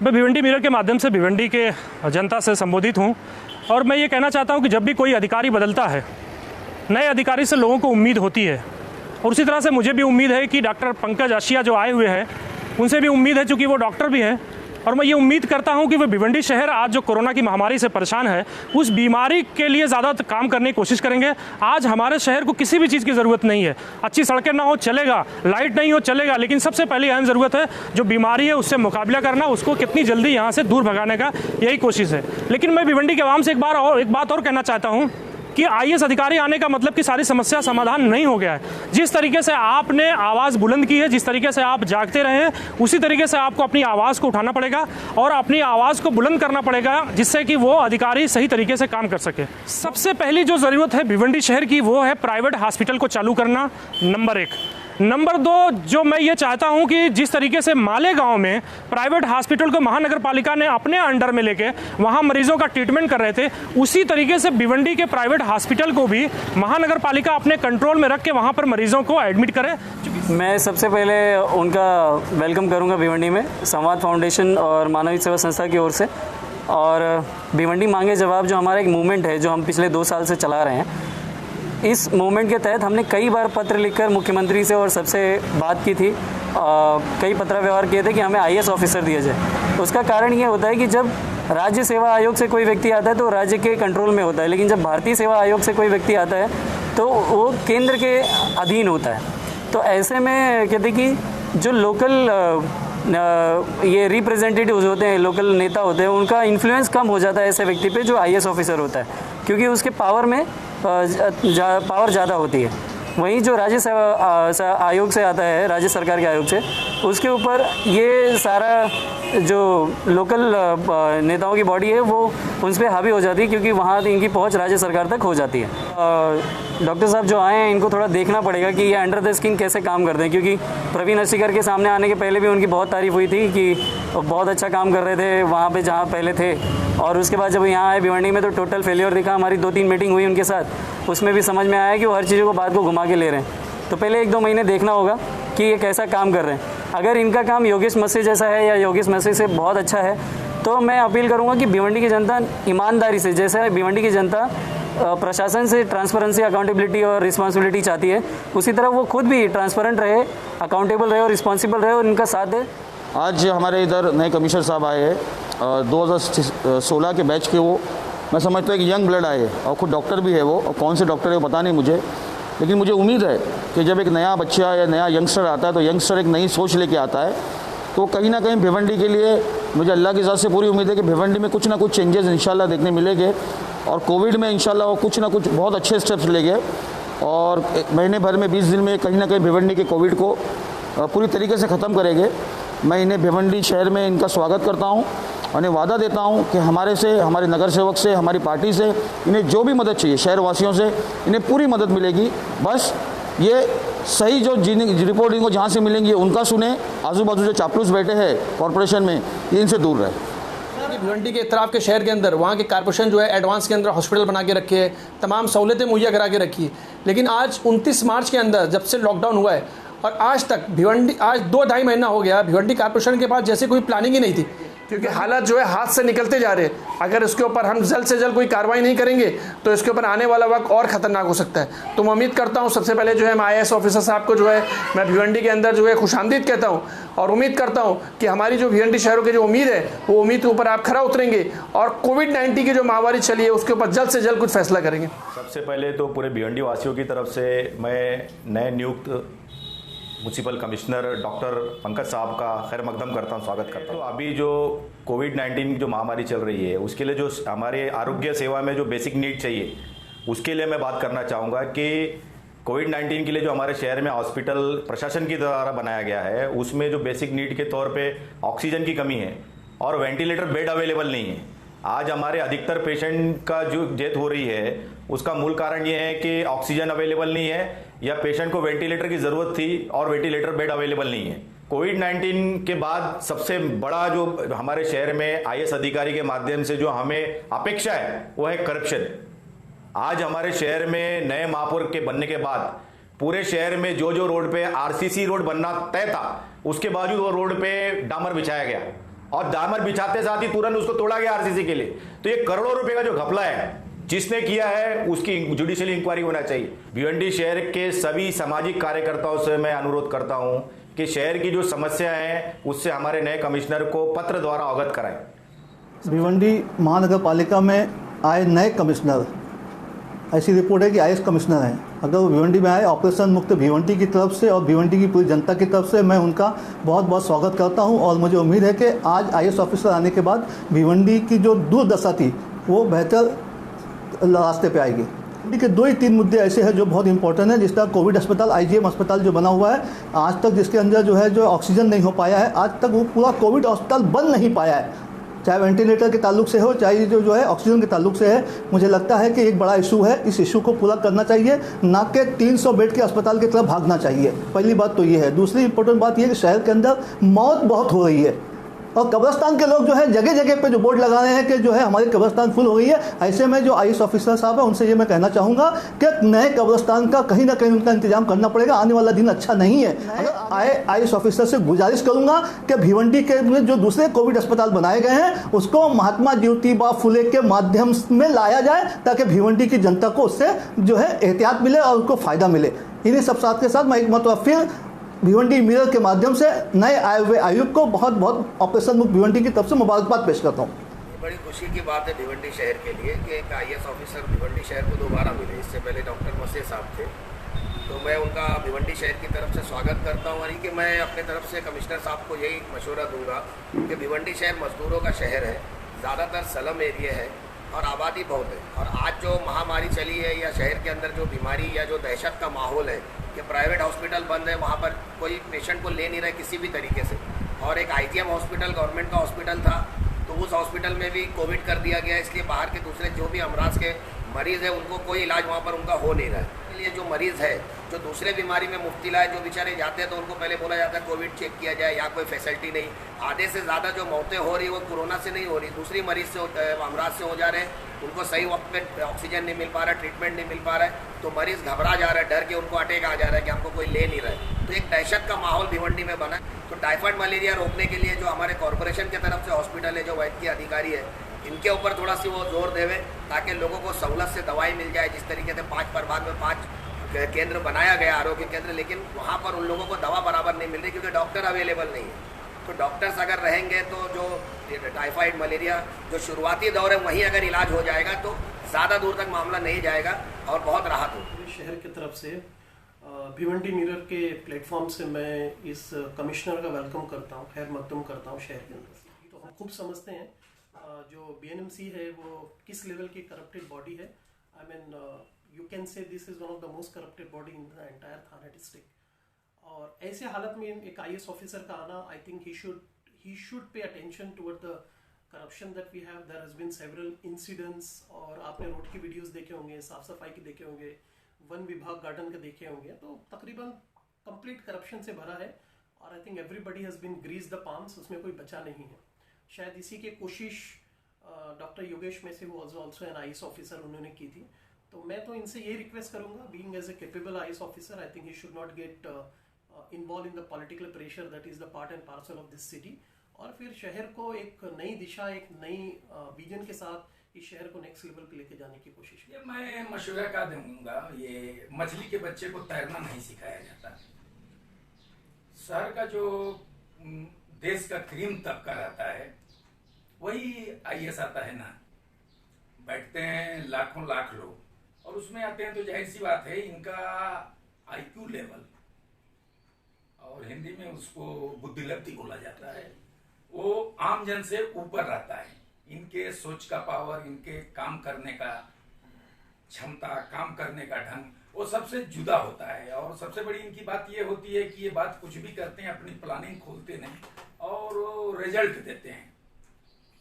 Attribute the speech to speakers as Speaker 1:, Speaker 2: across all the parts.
Speaker 1: मैं भिवंडी मिरर के माध्यम से भिवंडी के जनता से संबोधित हूं और मैं ये कहना चाहता हूं कि जब भी कोई अधिकारी बदलता है, नए अधिकारी से लोगों को उम्मीद होती है और उसी तरह से मुझे भी उम्मीद है कि डॉक्टर पंकज आशिया जो आए हुए हैं उनसे भी उम्मीद है, चूँकि वो डॉक्टर भी हैं और मैं ये उम्मीद करता हूं कि वो भिवंडी शहर आज जो कोरोना की महामारी से परेशान है उस बीमारी के लिए ज़्यादा काम करने की कोशिश करेंगे। आज हमारे शहर को किसी भी चीज़ की ज़रूरत नहीं है, अच्छी सड़कें ना हो चलेगा, लाइट नहीं हो चलेगा, लेकिन सबसे पहले अहम ज़रूरत है जो बीमारी है उससे मुकाबला करना, उसको कितनी जल्दी यहाँ से दूर भगाने का यही कोशिश है। लेकिन मैं भिवंडी के आवाम से एक बात और कहना चाहता हूँ कि आईएएस अधिकारी आने का मतलब कि सारी समस्या समाधान नहीं हो गया है। जिस तरीके से आपने आवाज़ बुलंद की है, जिस तरीके से आप जागते रहे हैं, उसी तरीके से आपको अपनी आवाज़ को उठाना पड़ेगा और अपनी आवाज़ को बुलंद करना पड़ेगा जिससे कि वो अधिकारी सही तरीके से काम कर सके। सबसे पहली जो ज़रूरत है भिवंडी शहर की वो है प्राइवेट हॉस्पिटल को चालू करना, नंबर 1। नंबर 2, जो मैं ये चाहता हूं कि जिस तरीके से मालेगांव में प्राइवेट हॉस्पिटल को महानगर पालिका ने अपने अंडर में लेके वहां मरीजों का ट्रीटमेंट कर रहे थे, उसी तरीके से भिवंडी के प्राइवेट हॉस्पिटल को भी महानगर पालिका अपने कंट्रोल में रख के वहां पर मरीजों को एडमिट करे।
Speaker 2: मैं सबसे पहले उनका वेलकम करूँगा भिवंडी में संवाद फाउंडेशन और मानवीय सेवा संस्था की ओर से। और भिवंडी मांगे जवाब जो हमारा एक मूवमेंट है जो हम पिछले 2 साल से चला रहे हैं, इस मूवमेंट के तहत हमने कई बार पत्र लिखकर मुख्यमंत्री से और सबसे बात की थी, कई पत्र व्यवहार किए थे कि हमें आईएएस ऑफिसर दिया जाए। उसका कारण ये होता है कि जब राज्य सेवा आयोग से कोई व्यक्ति आता है तो राज्य के कंट्रोल में होता है, लेकिन जब भारतीय सेवा आयोग से कोई व्यक्ति आता है तो वो केंद्र के अधीन होता है। तो ऐसे में कहते कि जो लोकल ये रिप्रेजेंटेटिव्स होते हैं, लोकल नेता होते हैं, उनका इन्फ्लुएंस कम हो जाता है ऐसे व्यक्ति पे जो आईएएस ऑफिसर होता है, क्योंकि उसके पावर में पावर ज़्यादा होती है। वहीं जो राज्य सेवा आयोग से आता है, राज्य सरकार के आयोग से, उसके ऊपर ये सारा जो लोकल नेताओं की बॉडी है वो उन पर हावी हो जाती है, क्योंकि वहाँ इनकी पहुँच राज्य सरकार तक हो जाती है। डॉक्टर साहब जो आए हैं इनको थोड़ा देखना पड़ेगा कि ये अंडर द स्किन कैसे काम करते हैं, क्योंकि प्रवीण अर्शिकर के सामने आने के पहले भी उनकी बहुत तारीफ़ हुई थी कि बहुत अच्छा काम कर रहे थे वहाँ पे जहाँ पहले थे, और उसके बाद जब यहाँ आए भिवंडी में तो टोटल फेलियर दिखा। हमारी 2-3 मीटिंग हुई उनके साथ, उसमें भी समझ में आया कि वो हर चीज़ों को बात को घुमा के ले रहे हैं। तो पहले 1-2 महीने देखना होगा कि ये कैसा काम कर रहे हैं। अगर इनका काम योगेश मसी जैसा है या योगेश मसी से बहुत अच्छा है तो मैं अपील करूँगा कि भिवंडी की जनता ईमानदारी से, जैसे भिवंडी की जनता प्रशासन से ट्रांसपेरेंसी, अकाउंटेबिलिटी और रिस्पॉन्सिबिलिटी चाहती है, उसी तरह वो खुद भी ट्रांसपेरेंट रहे, अकाउंटेबल रहे और रिस्पॉन्सिबल रहे और इनका साथ दे।
Speaker 3: आज हमारे इधर नए कमिश्नर साहब आए हैं, 2016 के बैच के। वो मैं समझता हूँ कि यंग ब्लड आए और खुद डॉक्टर भी है वो, और कौन से डॉक्टर है वो पता नहीं मुझे, लेकिन मुझे उम्मीद है कि जब एक नया बच्चा या नया यंगस्टर आता है तो यंगस्टर एक नई सोच लेके आता है, तो कहीं ना कहीं भिवंडी के लिए मुझे अल्लाह की ज़ात से पूरी उम्मीद है कि भिवंडी में कुछ ना कुछ चेंजेस इंशाल्लाह देखने मिलेंगे। और कोविड में इंशाल्लाह वो कुछ ना कुछ बहुत अच्छे स्टेप्स लेंगे और महीने भर में 20 दिन में कहीं ना कहीं भिवंडी के कोविड को पूरी तरीके से ख़त्म करेंगे। मैं इन्हें भिवंडी शहर में इनका स्वागत करता हूँ और इन्हें वादा देता हूँ कि हमारे से, हमारे नगर सेवक से, हमारी पार्टी से इन्हें जो भी मदद चाहिए, शहर वासियों से इन्हें पूरी मदद मिलेगी। बस ये सही जो रिपोर्ट इनको जहाँ से मिलेंगी उनका सुने, आजू बाजू जो चापलूस बैठे हैं कॉरपोरेशन में ये इनसे दूर रहे।
Speaker 4: भिवंडी के इतराफ़ के शहर के अंदर वहाँ के कॉर्पोरेशन जो है एडवांस के अंदर हॉस्पिटल बना के रखे है, तमाम सहूलतें मुहैया करा के रखी है, लेकिन आज 29 मार्च के अंदर जब से लॉकडाउन हुआ है और आज तक भिवंडी, आज 2-2.5 महीना हो गया, भिवंडी कॉर्पोरेशन के पास जैसे कोई प्लानिंग ही नहीं थी, क्योंकि हालात जो है हाथ से निकलते जा रहे हैं। अगर इसके ऊपर हम जल्द से जल्द कोई कार्रवाई नहीं करेंगे तो इसके ऊपर आने वाला वक्त और ख़तरनाक हो सकता है। तो मैं उम्मीद करता हूँ सबसे पहले जो है मैं आईएएस ऑफिसर साहब को जो है मैं भिवंडी के अंदर जो है खुशामदीद कहता हूँ और उम्मीद करता हूँ कि हमारी जो भिवंडी शहरों की जो उम्मीद है वो उम्मीद के ऊपर आप खरा उतरेंगे और कोविड-19 की जो महामारी चली है उसके ऊपर जल्द से जल्द कुछ फैसला करेंगे।
Speaker 5: सबसे पहले तो पूरे भिवंडी वासियों की तरफ से मैं नए नियुक्त म्यूनसिपल कमिश्नर डॉक्टर पंकज साहब का खैर मकदम करता हूँ, स्वागत करता हूँ। तो अभी जो कोविड-19 जो महामारी चल रही है उसके लिए जो हमारे आरोग्य सेवा में जो बेसिक नीड चाहिए उसके लिए मैं बात करना चाहूँगा कि कोविड-19 के लिए जो हमारे शहर में हॉस्पिटल प्रशासन की द्वारा बनाया गया है उसमें जो बेसिक नीड के तौर पे ऑक्सीजन की कमी है और वेंटिलेटर बेड अवेलेबल नहीं है। आज हमारे अधिकतर पेशेंट का जो डेथ हो रही है उसका मूल कारण ये है कि ऑक्सीजन अवेलेबल नहीं है या पेशेंट को वेंटिलेटर की ज़रूरत थी और वेंटिलेटर बेड अवेलेबल नहीं है। कोविड-19 के बाद सबसे बड़ा जो हमारे शहर में आईएएस अधिकारी के माध्यम से जो हमें अपेक्षा है वो है करप्शन। आज हमारे शहर में नए महापौर के बनने के बाद पूरे शहर में जो रोड पे आरसीसी रोड बनना तय था उसके बावजूद वो रोड पे डामर बिछाया गया और दामर बिछाते साथ ही तुरंत उसको तोड़ा गया आरसीसी के लिए। तो ये करोड़ों रुपए का जो घपला है जिसने किया है उसकी जुडिशियल इंक्वायरी होना चाहिए। भिवंडी शहर के सभी सामाजिक कार्यकर्ताओं से मैं अनुरोध करता हूं कि शहर की जो समस्या है उससे हमारे नए कमिश्नर को पत्र द्वारा अवगत कराएं।
Speaker 6: भिवंडी महानगर पालिका में आए नए कमिश्नर, ऐसी रिपोर्ट है कि आईएएस कमिश्नर हैं, अगर वो भिवंडी में आए ऑपरेशन मुक्त भिवंडी की तरफ से और भिवंडी की पूरी जनता की तरफ से मैं उनका बहुत बहुत स्वागत करता हूं। और मुझे उम्मीद है कि आज आईएएस ऑफिसर आने के बाद भिवंडी की जो दुर्दशा थी वो बेहतर रास्ते पे आएगी। भिवंडी के 2 ही 3 मुद्दे ऐसे हैं जो बहुत इंपॉर्टेंट है। जिस तरह कोविड अस्पताल आईजीएम अस्पताल जो बना हुआ है, आज तक जिसके अंदर जो है जो ऑक्सीजन नहीं हो पाया है, आज तक वो पूरा कोविड अस्पताल बन नहीं पाया है, चाहे वेंटिलेटर के ताल्लुक से हो, चाहे जो है ऑक्सीजन के ताल्लुक से है। मुझे लगता है कि एक बड़ा इशू है, इस इशू को पूरा करना चाहिए, ना कि 300 बेड के अस्पताल की तरफ भागना चाहिए। पहली बात तो ये है। दूसरी इंपॉर्टेंट बात ये है कि शहर के अंदर मौत बहुत हो रही है और कब्रिस्तान के लोग जो है जगह जगह पे जो बोर्ड लगा रहे हैं कि जो है हमारी कब्रिस्तान फुल हो गई है। ऐसे में जो आईएएस ऑफिसर साहब है उनसे ये मैं कहना चाहूँगा कि नए कब्रिस्तान का कहीं ना कहीं उनका इंतजाम करना पड़ेगा, आने वाला दिन अच्छा नहीं है। आईएएस ऑफिसर से गुजारिश करूंगा कि भिवंडी के में जो दूसरे कोविड अस्पताल बनाए गए हैं उसको महात्मा ज्योतिबा फुले के माध्यम में लाया जाए ताकि भिवंडी की जनता को उससे जो है एहतियात मिले और उनको फायदा मिले। इन्हीं सब साथ के साथ मैं एक मतलब फिर भिवंडी मिरर के माध्यम से नए आए हुए आयुक्त को बहुत बहुत ऑपरेशन मुक्त भिवंडी की तरफ से मुबारकबाद पेश करता हूँ।
Speaker 7: बड़ी खुशी की बात है भिवंडी शहर के लिए कि एक आईएएस ऑफिसर भिवंडी शहर को दोबारा मिले। इससे पहले डॉक्टर मसे साहब थे, तो मैं उनका भिवंडी शहर की तरफ से स्वागत करता हूँ। कि मैं अपने तरफ से कमिश्नर साहब को यही मशवरा दूंगा कि भिवंडी शहर मजदूरों का शहर है, ज़्यादातर स्लम एरिया है और आबादी बहुत है। और आज जो महामारी चली है या शहर के अंदर जो बीमारी या जो दहशत का माहौल है कि प्राइवेट हॉस्पिटल बंद है, वहाँ पर कोई पेशेंट को ले नहीं रहा किसी भी तरीके से। और एक आईजीएम हॉस्पिटल गवर्नमेंट का हॉस्पिटल था, तो उस हॉस्पिटल में भी कोविड कर दिया गया, इसलिए बाहर के दूसरे जो भी अमराज के मरीज़ है उनको कोई इलाज वहाँ पर उनका हो नहीं रहा है। इसलिए जो मरीज़ है जो दूसरे बीमारी में मुब्तला है, जो बेचारे जाते हैं तो उनको पहले बोला जाता है कोविड चेक किया जाए, या कोई फैसिलिटी नहीं। आधे से ज़्यादा जो मौतें हो रही है वो कोरोना से नहीं हो रही, दूसरी मरीज़ से अमराज से हो जा रहे हैं। उनको सही वक्त पे ऑक्सीजन नहीं मिल पा रहा है, ट्रीटमेंट नहीं मिल पा रहा है, तो मरीज़ घबरा जा रहा है, डर के उनको अटैक आ जा रहा है कि हमको कोई ले नहीं रहा है। तो एक दहशत का माहौल भिवंडी में बना। तो टाइफाइड मलेरिया रोकने के लिए जो हमारे कॉरपोरेशन की तरफ से हॉस्पिटल है, जो वैद्य अधिकारी है, इनके ऊपर थोड़ा सी वो जोर देवे ताकि लोगों को सहूलत से दवाई मिल जाए। जिस तरीके से 5 प्रभाग में 5 केंद्र बनाया गया आरोग्य केंद्र, लेकिन वहाँ पर उन लोगों को दवा बराबर नहीं मिल रही क्योंकि डॉक्टर अवेलेबल नहीं है। तो डॉक्टर्स अगर रहेंगे तो जो टाइफाइड मलेरिया जो शुरुआती दौर है वहीं अगर इलाज हो जाएगा तो ज़्यादा दूर तक मामला नहीं जाएगा और बहुत राहत होगी।
Speaker 8: शहर की तरफ से भिवंडी मिरर के प्लेटफॉर्म से मैं इस कमिश्नर का वेलकम करता हूँ, खैर मकदम करता हूँ शहर के अंदर। तो हम खूब समझते हैं जो बीएनएमसी है वो किस लेवल की करप्टेड बॉडी है। I mean you can say this is one of the most corrupted body in the entire Thane district. और ऐसे हालत में एक आईएएस ऑफिसर का आना, I think he should pay attention toward the corruption that we have. There has been several incidents और आपने road की वीडियोस देखे होंगे, साफ सफाई के देखे होंगे, वन विभाग गार्डन के देखे होंगे, तो तकरीबन कंप्लीट करप्शन से भरा है। और I think everybody has been greased the palms, उसमें कोई बचा नहीं है। शायद इसी की कोशिश डॉक्टर योगेश में से वो ऑल्सो एन आईएएस ऑफिसर उन्होंने की थी। तो मैं तो इनसे ये रिक्वेस्ट करूंगा, being as a capable IAS officer, I think he should not get involve in the political pressure that is the part and parcel of this city. और फिर शहर को एक नई दिशा, एक नई विजन के साथ इस शहर को नेक्स्ट लेवल पे लेके जाने की कोशिश की।
Speaker 9: मैं मशवरा का दूंगा, ये मछली के बच्चे को तैरना नहीं सिखाया जाता। शहर का जो देश का क्रीम तबका रहता है वही आईएएस आता है ना। बैठते हैं लाखों लाख लोग और उसमें आते हैं तो जाहिर सी बात है इनका आईक्यू लेवल, और हिंदी में उसको बुद्धिलब्धि बोला जाता है, वो आम जन से ऊपर रहता है। इनके सोच का पावर, इनके काम करने का क्षमता, काम करने का ढंग वो सबसे जुदा होता है। और सबसे बड़ी इनकी बात ये होती है कि ये बात कुछ भी करते हैं, अपनी प्लानिंग खोलते नहीं और रिजल्ट देते हैं।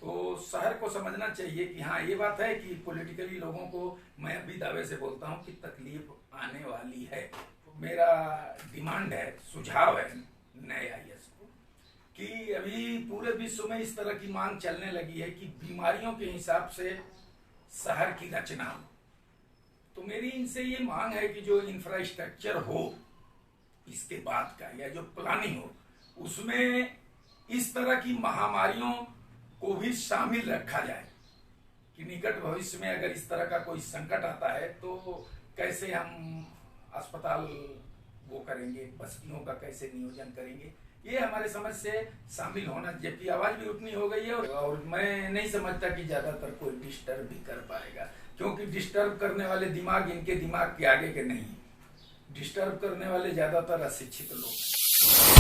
Speaker 9: तो शहर को समझना चाहिए कि हाँ ये बात है कि पॉलिटिकली लोगों को मैं अभी दावे से बोलता हूँ कि तकलीफ आने वाली है। तो मेरा डिमांड है, सुझाव है नए आईएएस को कि अभी पूरे विश्व में इस तरह की मांग चलने लगी है कि बीमारियों के हिसाब से शहर की रचना हो। तो मेरी इनसे ये मांग है कि जो इंफ्रास्ट्रक्चर हो इसके बाद का या जो प्लानिंग हो उसमें इस तरह की महामारियों को भी शामिल रखा जाए कि निकट भविष्य में अगर इस तरह का कोई संकट आता है तो कैसे हम अस्पताल वो करेंगे, बस्तियों का कैसे नियोजन करेंगे, ये हमारे समझ से शामिल होना। जबकि आवाज भी उतनी हो गई है और मैं नहीं समझता कि ज्यादातर कोई डिस्टर्ब भी कर पाएगा, क्योंकि डिस्टर्ब करने वाले दिमाग इनके दिमाग के आगे के नहीं, डिस्टर्ब करने वाले ज्यादातर अशिक्षित लोग हैं।